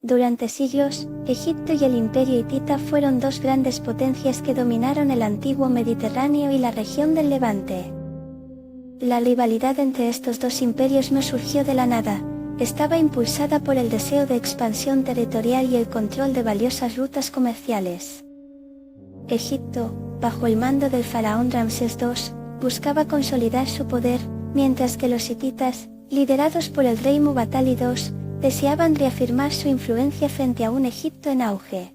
Durante siglos, Egipto y el Imperio hitita fueron dos grandes potencias que dominaron el antiguo Mediterráneo y la región del Levante. La rivalidad entre estos dos imperios no surgió de la nada, estaba impulsada por el deseo de expansión territorial y el control de valiosas rutas comerciales. Egipto, bajo el mando del faraón Ramsés II, buscaba consolidar su poder, mientras que los hititas, liderados por el rey Muwatalli II, deseaban reafirmar su influencia frente a un Egipto en auge.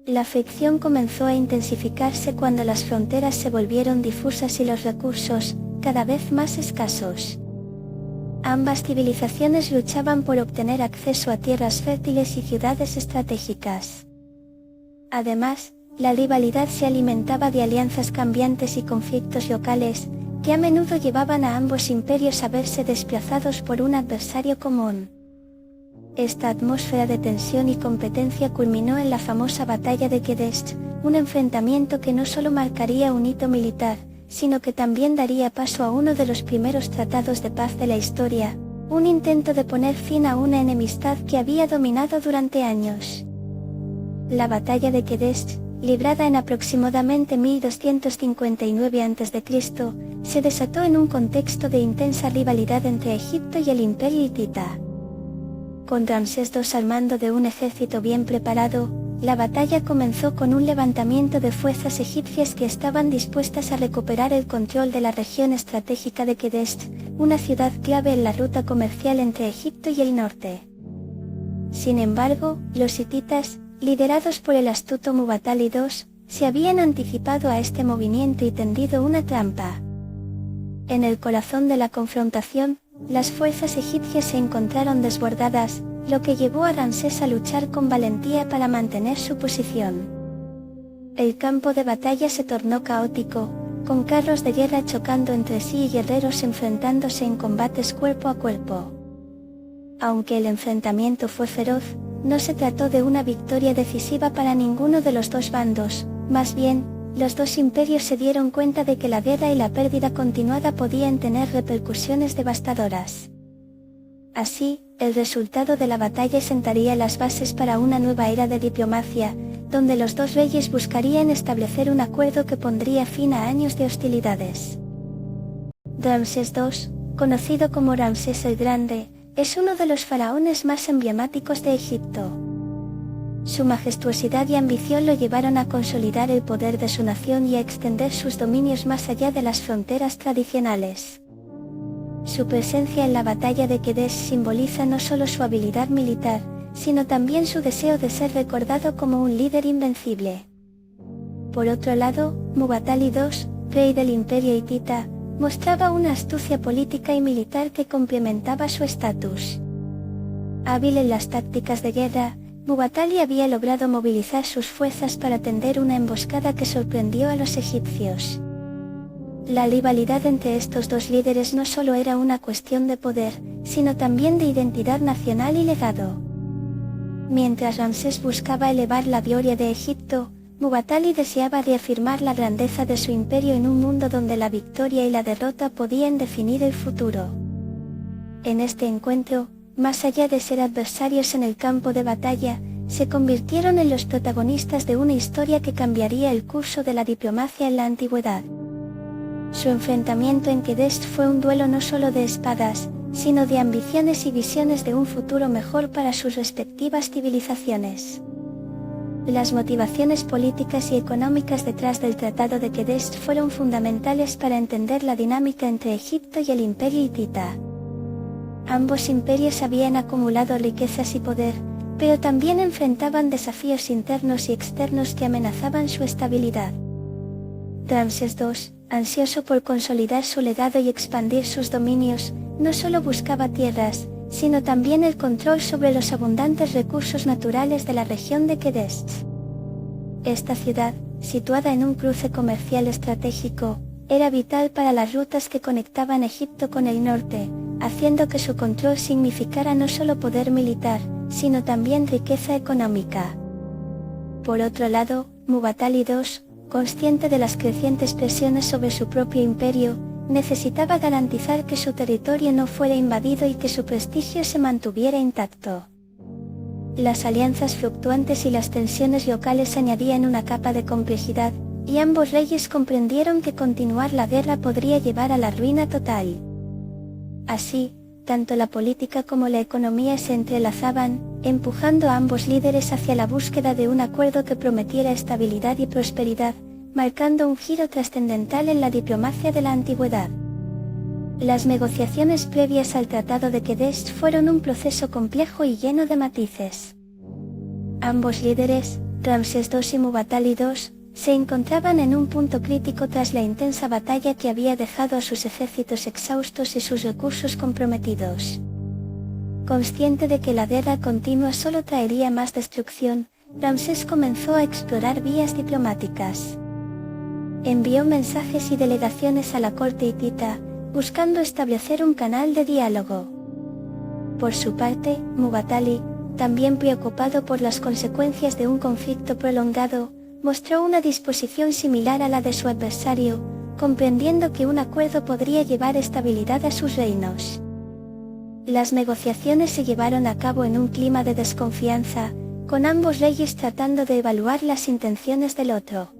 La fricción comenzó a intensificarse cuando las fronteras se volvieron difusas y los recursos, cada vez más escasos. Ambas civilizaciones luchaban por obtener acceso a tierras fértiles y ciudades estratégicas. Además, la rivalidad se alimentaba de alianzas cambiantes y conflictos locales, que a menudo llevaban a ambos imperios a verse desplazados por un adversario común. Esta atmósfera de tensión y competencia culminó en la famosa batalla de Kedest, un enfrentamiento que no solo marcaría un hito militar, sino que también daría paso a uno de los primeros tratados de paz de la historia, un intento de poner fin a una enemistad que había dominado durante años. La batalla de Kedest, librada en aproximadamente 1259 a.C., se desató en un contexto de intensa rivalidad entre Egipto y el Imperio hitita. Con Ramsés II al mando de un ejército bien preparado, la batalla comenzó con un levantamiento de fuerzas egipcias que estaban dispuestas a recuperar el control de la región estratégica de Kedest, una ciudad clave en la ruta comercial entre Egipto y el norte. Sin embargo, los hititas, liderados por el astuto Muwatalli II, se habían anticipado a este movimiento y tendido una trampa. En el corazón de la confrontación, las fuerzas egipcias se encontraron desbordadas, lo que llevó a Ramsés a luchar con valentía para mantener su posición. El campo de batalla se tornó caótico, con carros de guerra chocando entre sí y guerreros enfrentándose en combates cuerpo a cuerpo. Aunque el enfrentamiento fue feroz, no se trató de una victoria decisiva para ninguno de los dos bandos, más bien, los dos imperios se dieron cuenta de que la guerra y la pérdida continuada podían tener repercusiones devastadoras. Así, el resultado de la batalla sentaría las bases para una nueva era de diplomacia, donde los dos reyes buscarían establecer un acuerdo que pondría fin a años de hostilidades. Ramsés II, conocido como Ramsés el Grande, es uno de los faraones más emblemáticos de Egipto. Su majestuosidad y ambición lo llevaron a consolidar el poder de su nación y a extender sus dominios más allá de las fronteras tradicionales. Su presencia en la batalla de Kedest simboliza no solo su habilidad militar, sino también su deseo de ser recordado como un líder invencible. Por otro lado, Muwatalli II, rey del Imperio hitita, mostraba una astucia política y militar que complementaba su estatus. Hábil en las tácticas de guerra, Muwatalli había logrado movilizar sus fuerzas para tender una emboscada que sorprendió a los egipcios. La rivalidad entre estos dos líderes no solo era una cuestión de poder, sino también de identidad nacional y legado. Mientras Ramsés buscaba elevar la gloria de Egipto, Muwatalli deseaba reafirmar la grandeza de su imperio en un mundo donde la victoria y la derrota podían definir el futuro. En este encuentro, más allá de ser adversarios en el campo de batalla, se convirtieron en los protagonistas de una historia que cambiaría el curso de la diplomacia en la antigüedad. Su enfrentamiento en Kedest fue un duelo no solo de espadas, sino de ambiciones y visiones de un futuro mejor para sus respectivas civilizaciones. Las motivaciones políticas y económicas detrás del Tratado de Kedest fueron fundamentales para entender la dinámica entre Egipto y el Imperio hitita. Ambos imperios habían acumulado riquezas y poder, pero también enfrentaban desafíos internos y externos que amenazaban su estabilidad. Ramsés II, ansioso por consolidar su legado y expandir sus dominios, no solo buscaba tierras, sino también el control sobre los abundantes recursos naturales de la región de Kedest. Esta ciudad, situada en un cruce comercial estratégico, era vital para las rutas que conectaban Egipto con el norte, haciendo que su control significara no solo poder militar, sino también riqueza económica. Por otro lado, Muwatalli II, consciente de las crecientes presiones sobre su propio imperio, necesitaba garantizar que su territorio no fuera invadido y que su prestigio se mantuviera intacto. Las alianzas fluctuantes y las tensiones locales añadían una capa de complejidad, y ambos reyes comprendieron que continuar la guerra podría llevar a la ruina total. Así, tanto la política como la economía se entrelazaban, empujando a ambos líderes hacia la búsqueda de un acuerdo que prometiera estabilidad y prosperidad, marcando un giro trascendental en la diplomacia de la antigüedad. Las negociaciones previas al Tratado de Qedesh fueron un proceso complejo y lleno de matices. Ambos líderes, Ramsés II y Muwatalli II, se encontraban en un punto crítico tras la intensa batalla que había dejado a sus ejércitos exhaustos y sus recursos comprometidos. Consciente de que la guerra continua solo traería más destrucción, Ramsés comenzó a explorar vías diplomáticas. Envió mensajes y delegaciones a la corte hitita, buscando establecer un canal de diálogo. Por su parte, Muwatalli, también preocupado por las consecuencias de un conflicto prolongado, mostró una disposición similar a la de su adversario, comprendiendo que un acuerdo podría llevar estabilidad a sus reinos. Las negociaciones se llevaron a cabo en un clima de desconfianza, con ambos reyes tratando de evaluar las intenciones del otro.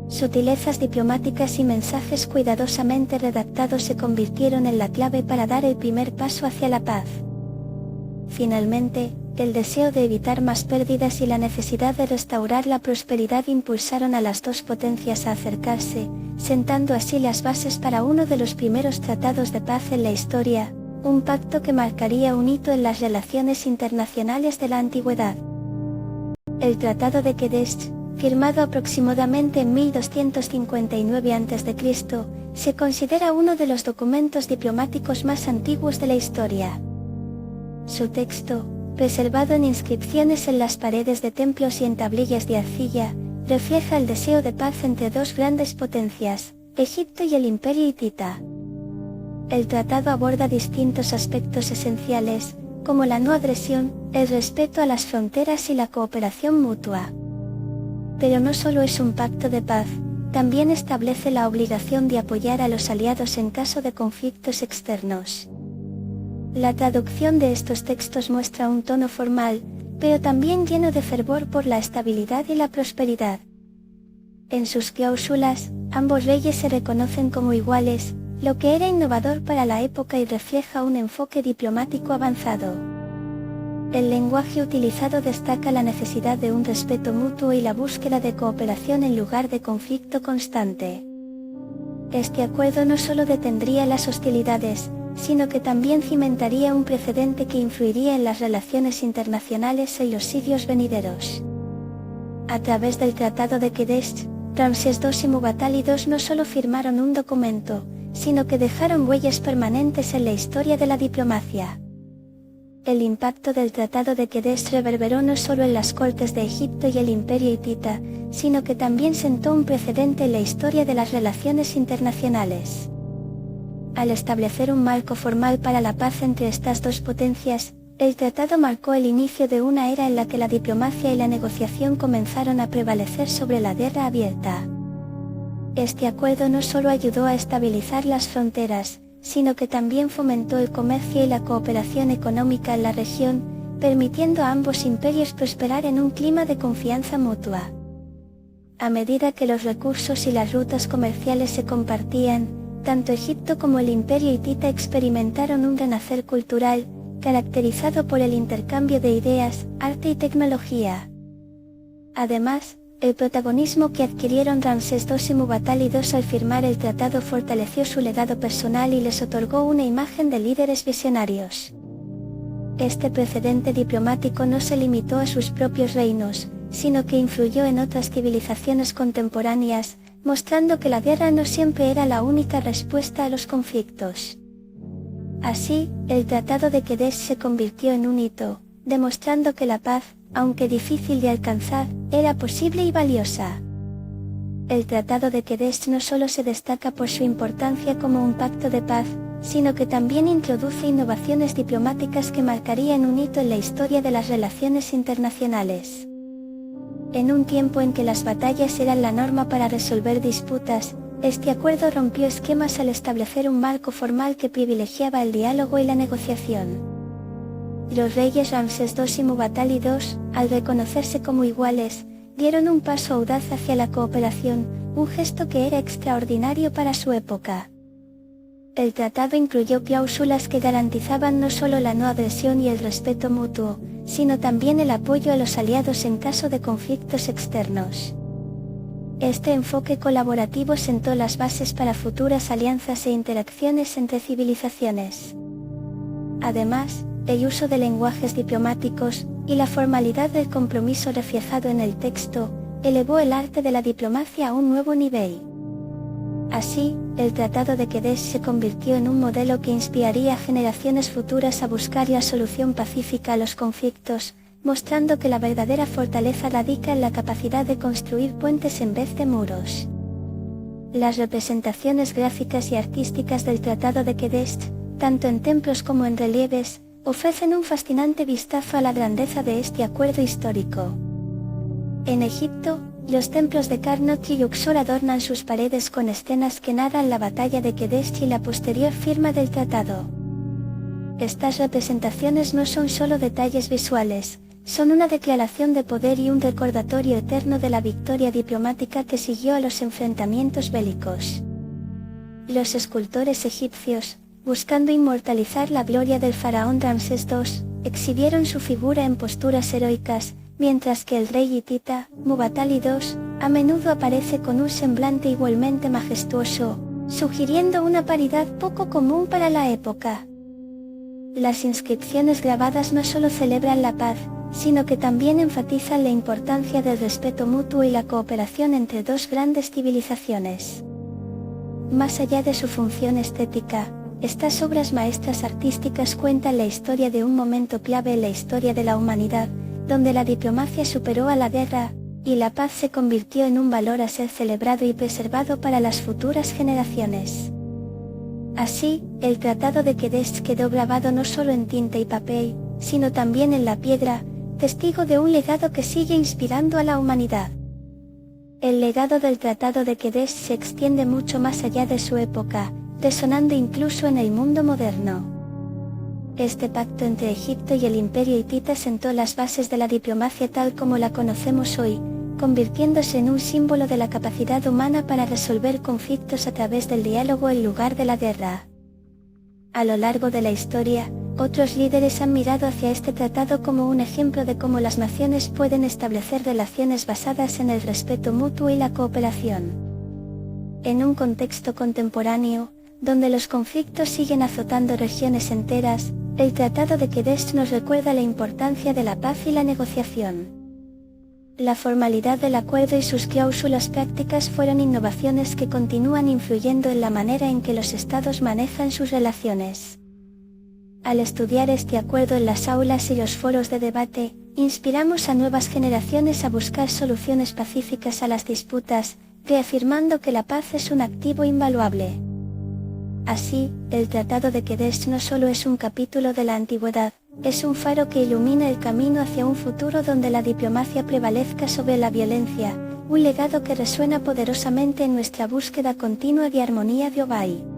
Sutilezas diplomáticas y mensajes cuidadosamente redactados se convirtieron en la clave para dar el primer paso hacia la paz. Finalmente, el deseo de evitar más pérdidas y la necesidad de restaurar la prosperidad impulsaron a las dos potencias a acercarse, sentando así las bases para uno de los primeros tratados de paz en la historia, un pacto que marcaría un hito en las relaciones internacionales de la antigüedad. El Tratado de Qedesh, firmado aproximadamente en 1259 a.C., se considera uno de los documentos diplomáticos más antiguos de la historia. Su texto, preservado en inscripciones en las paredes de templos y en tablillas de arcilla, refleja el deseo de paz entre dos grandes potencias, Egipto y el Imperio hitita. El tratado aborda distintos aspectos esenciales, como la no agresión, el respeto a las fronteras y la cooperación mutua. Pero no solo es un pacto de paz, también establece la obligación de apoyar a los aliados en caso de conflictos externos. La traducción de estos textos muestra un tono formal, pero también lleno de fervor por la estabilidad y la prosperidad. En sus cláusulas, ambos reyes se reconocen como iguales, lo que era innovador para la época y refleja un enfoque diplomático avanzado. El lenguaje utilizado destaca la necesidad de un respeto mutuo y la búsqueda de cooperación en lugar de conflicto constante. Este acuerdo no solo detendría las hostilidades, sino que también cimentaría un precedente que influiría en las relaciones internacionales en los siglos venideros. A través del Tratado de Qedesh, Ramsés II y Muwatalli II no solo firmaron un documento, sino que dejaron huellas permanentes en la historia de la diplomacia. El impacto del Tratado de Qedesh reverberó no solo en las cortes de Egipto y el Imperio hitita, sino que también sentó un precedente en la historia de las relaciones internacionales. Al establecer un marco formal para la paz entre estas dos potencias, el tratado marcó el inicio de una era en la que la diplomacia y la negociación comenzaron a prevalecer sobre la guerra abierta. Este acuerdo no solo ayudó a estabilizar las fronteras, sino que también fomentó el comercio y la cooperación económica en la región, permitiendo a ambos imperios prosperar en un clima de confianza mutua. A medida que los recursos y las rutas comerciales se compartían, tanto Egipto como el Imperio hitita experimentaron un renacer cultural, caracterizado por el intercambio de ideas, arte y tecnología. Además, el protagonismo que adquirieron Ramsés II y Muwatalli II al firmar el tratado fortaleció su legado personal y les otorgó una imagen de líderes visionarios. Este precedente diplomático no se limitó a sus propios reinos, sino que influyó en otras civilizaciones contemporáneas, mostrando que la guerra no siempre era la única respuesta a los conflictos. Así, el Tratado de Qedesh se convirtió en un hito, demostrando que la paz, aunque difícil de alcanzar, era posible y valiosa. El Tratado de Qedesh no solo se destaca por su importancia como un pacto de paz, sino que también introduce innovaciones diplomáticas que marcarían un hito en la historia de las relaciones internacionales. En un tiempo en que las batallas eran la norma para resolver disputas, este acuerdo rompió esquemas al establecer un marco formal que privilegiaba el diálogo y la negociación. Los reyes Ramsés II y Muwatalli II, al reconocerse como iguales, dieron un paso audaz hacia la cooperación, un gesto que era extraordinario para su época. El tratado incluyó cláusulas que garantizaban no solo la no agresión y el respeto mutuo, sino también el apoyo a los aliados en caso de conflictos externos. Este enfoque colaborativo sentó las bases para futuras alianzas e interacciones entre civilizaciones. Además, el uso de lenguajes diplomáticos y la formalidad del compromiso reflejado en el texto elevó el arte de la diplomacia a un nuevo nivel. Así, el Tratado de Qadesh se convirtió en un modelo que inspiraría a generaciones futuras a buscar la solución pacífica a los conflictos, mostrando que la verdadera fortaleza radica en la capacidad de construir puentes en vez de muros. Las representaciones gráficas y artísticas del Tratado de Qadesh, tanto en templos como en relieves, ofrecen un fascinante vistazo a la grandeza de este acuerdo histórico. En Egipto, los templos de Karnak y Luxor adornan sus paredes con escenas que narran la batalla de Qadesh y la posterior firma del tratado. Estas representaciones no son solo detalles visuales, son una declaración de poder y un recordatorio eterno de la victoria diplomática que siguió a los enfrentamientos bélicos. Los escultores egipcios, buscando inmortalizar la gloria del faraón Ramsés II, exhibieron su figura en posturas heroicas, mientras que el rey hitita, Muwatalli II, a menudo aparece con un semblante igualmente majestuoso, sugiriendo una paridad poco común para la época. Las inscripciones grabadas no solo celebran la paz, sino que también enfatizan la importancia del respeto mutuo y la cooperación entre dos grandes civilizaciones. Más allá de su función estética, estas obras maestras artísticas cuentan la historia de un momento clave en la historia de la humanidad, donde la diplomacia superó a la guerra, y la paz se convirtió en un valor a ser celebrado y preservado para las futuras generaciones. Así, el Tratado de Qadesh quedó grabado no solo en tinta y papel, sino también en la piedra, testigo de un legado que sigue inspirando a la humanidad. El legado del Tratado de Qadesh se extiende mucho más allá de su época, resonando incluso en el mundo moderno. Este pacto entre Egipto y el Imperio hitita sentó las bases de la diplomacia tal como la conocemos hoy, convirtiéndose en un símbolo de la capacidad humana para resolver conflictos a través del diálogo en lugar de la guerra. A lo largo de la historia, otros líderes han mirado hacia este tratado como un ejemplo de cómo las naciones pueden establecer relaciones basadas en el respeto mutuo y la cooperación. En un contexto contemporáneo, donde los conflictos siguen azotando regiones enteras, el Tratado de Qadesh nos recuerda la importancia de la paz y la negociación. La formalidad del acuerdo y sus cláusulas prácticas fueron innovaciones que continúan influyendo en la manera en que los estados manejan sus relaciones. Al estudiar este acuerdo en las aulas y los foros de debate, inspiramos a nuevas generaciones a buscar soluciones pacíficas a las disputas, reafirmando que la paz es un activo invaluable. Así, el Tratado de Qadesh no solo es un capítulo de la antigüedad, es un faro que ilumina el camino hacia un futuro donde la diplomacia prevalezca sobre la violencia, un legado que resuena poderosamente en nuestra búsqueda continua de armonía global.